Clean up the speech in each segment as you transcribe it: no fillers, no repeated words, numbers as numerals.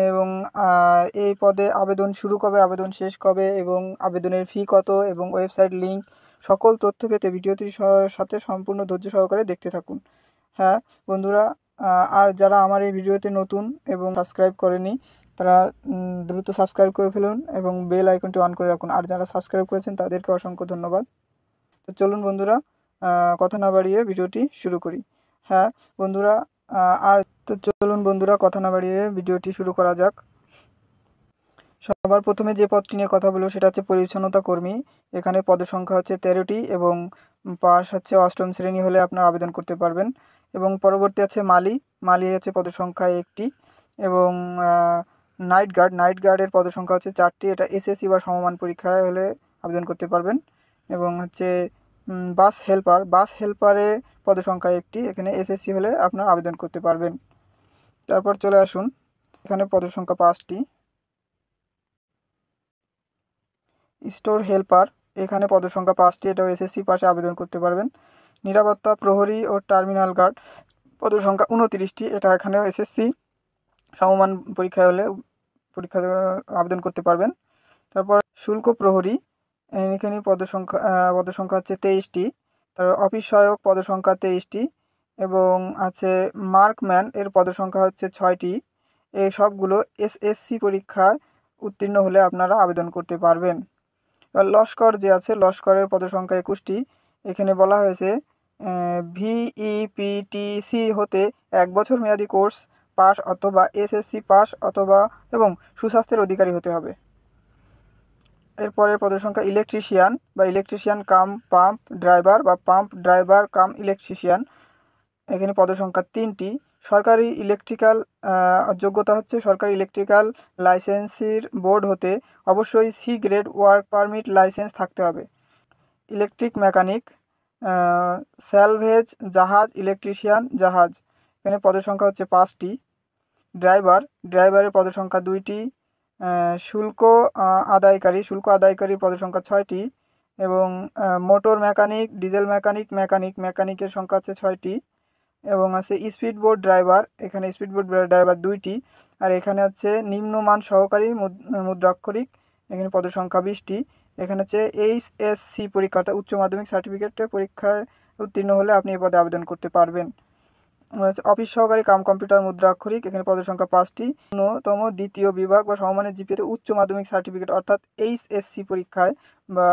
এবং এই পদে আবেদন শুরু কবে, আবেদন শেষ কবে এবং আবেদনের ফি কত এবং ওয়েবসাইট লিঙ্ক সকল তথ্য পেতে ভিডিওটির সাথে সম্পূর্ণ ধৈর্য সহকারে দেখতে থাকুন। হ্যাঁ বন্ধুরা, আর যারা আমার এই ভিডিওতে নতুন এবং সাবস্ক্রাইব করেনি তারা দ্রুত সাবস্ক্রাইব করে ফেলুন এবং বেল আইকনটি অন করে রাখুন। আর যারা সাবস্ক্রাইব করেছেন তাদেরকে অসংখ্য ধন্যবাদ। তো চলুন বন্ধুরা, কথা না বাড়িয়ে ভিডিওটি শুরু করি। হ্যাঁ বন্ধুরা, চলুন বন্ধুরা, কথা না বাড়িয়ে ভিডিওটি শুরু করা যাক। সবার প্রথমে যে পদটি নিয়ে কথা বলবো সেটা হচ্ছে পরিচ্ছন্নতা কর্মী। এখানে পদের সংখ্যা হচ্ছে 13টি এবং পাস হচ্ছে 8ম শ্রেণী হলে আপনারা আবেদন করতে পারবেন। এবং পরবর্তী আছে মালি হচ্ছে পদের সংখ্যা 1টি এবং নাইট গার্ডের পদের সংখ্যা হচ্ছে 4টি। এটা এসএসসি বা সমমান পরীক্ষায় হলে আবেদন করতে পারবেন। এবং হচ্ছে বাস হেল্পারে পদের সংখ্যা 1টি, এখানে এসএসসি হলে আপনারা আবেদন করতে পারবেন। তারপর চলে আসুন, এখানে পদের সংখ্যা 5টি। স্টোর হেল্পার, এখানে পদের সংখ্যা 5টি, এটাও এসএসসি পাশে আবেদন করতে পারবেন। নিরাপত্তা প্রহরী ও টার্মিনাল গার্ড পদের সংখ্যা 29টি, এটা এখানেও এসএসসি সমমান পরীক্ষা হলে আবেদন করতে পারবেন। তারপর শুল্ক প্রহরী, এখানে পদের সংখ্যা হচ্ছে 23টি। তারপর অফিস সহায়ক পদের সংখ্যা 23টি এবং আছে মার্কম্যান এর পদের সংখ্যা হচ্ছে 6টি। এই সবগুলো এসএসসি পরীক্ষায় উত্তীর্ণ হলে আপনারা আবেদন করতে পারবেন। এবার লস্কর যে আছে, লস্করের পদের সংখ্যা 21টি। এখানে বলা হয়েছে ভিইপিটিসি হতে 1 বছর মেয়াদি কোর্স পাস অথবা এসএসসি পাস অথবা এবং সুস্বাস্থ্যের অধিকারী হতে হবে। এরপরের পদের সংখ্যা ইলেকট্রিশিয়ান কাম পাম্প ড্রাইভার বা পাম্প ড্রাইভার কাম ইলেকট্রিশিয়ান, এখানে পদের সংখ্যা 3টি। সরকারি ইলেকট্রিক্যাল যোগ্যতা হচ্ছে সরকারি ইলেকট্রিক্যাল লাইসেন্সির বোর্ড হতে অবশ্যই C grade work permit licence থাকতে হবে। ইলেকট্রিক মেকানিক, স্যালভেজ জাহাজ ইলেকট্রিশিয়ান জাহাজ, এখানে পদের সংখ্যা হচ্ছে 5টি। ড্রাইভারের পদের সংখ্যা 2টি। শুল্ক আদায়কারী পদের সংখ্যা 6টি এবং মোটর মেকানিক, ডিজেল মেকানিকের সংখ্যা হচ্ছে 6টি এবং আছে স্পিডবোট ড্রাইভার, এখানে স্পিডবোট ড্রাইভার 2টি। আর এখানে হচ্ছে নিম্নমান সহকারী মুদ্রাক্ষরিক, এখানে পদের সংখ্যা 20টি। এখানে হচ্ছে এইচএসসি পরীক্ষা অর্থাৎ উচ্চ মাধ্যমিক সার্টিফিকেটের পরীক্ষায় উত্তীর্ণ হলে আপনি এই পদে আবেদন করতে পারবেন। অফিস সহকারী কাম কম্পিউটার মুদ্রাক্ষরিক, এখানে পদের সংখ্যা 5টি। ন্যূনতম দ্বিতীয় বিভাগ বা সমমানের জিপিএতে উচ্চ মাধ্যমিক সার্টিফিকেট অর্থাৎ এইচএসসি পরীক্ষায় বা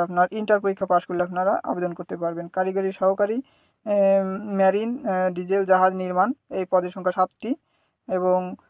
আপনার ইন্টার পরীক্ষা পাশ করলে আপনারা আবেদন করতে পারবেন। কারিগরি সহকারী মেরিন ডিজেল জাহাজ নির্মাণ, এই পদের সংখ্যা 7টি এবং